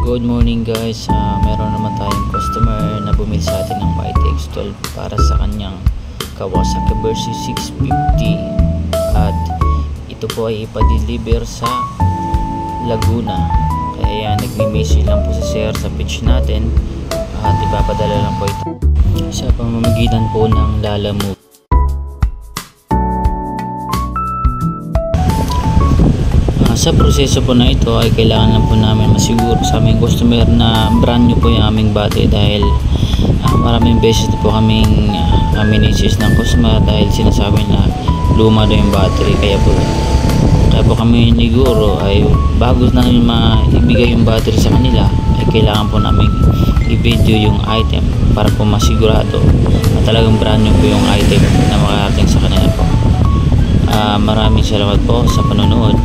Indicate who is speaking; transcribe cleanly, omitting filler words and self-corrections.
Speaker 1: Good morning guys, meron naman tayong customer na bumili sa atin ng YTX12 para sa kanyang Kawasaki Versys 650 at ito po ay ipa-deliver sa Laguna. Kaya nagme-message lang po si sir sa page natin at ipapadala lang po ito sa pamamagitan po ng Lalamove. Sa proseso po na ito ay kailangan lang po namin masiguro sa aming customer na brand new po yung aming battery dahil maraming beses po kaming messages ng customer dahil sinasabi na luma daw yung battery. Kaya po kami siguro ay bago na maibigay yung battery sa kanila ay kailangan po namin i-video yung item para po masigurado na talagang brand new po yung item na makarating sa kanila po. Maraming salamat po sa panonood.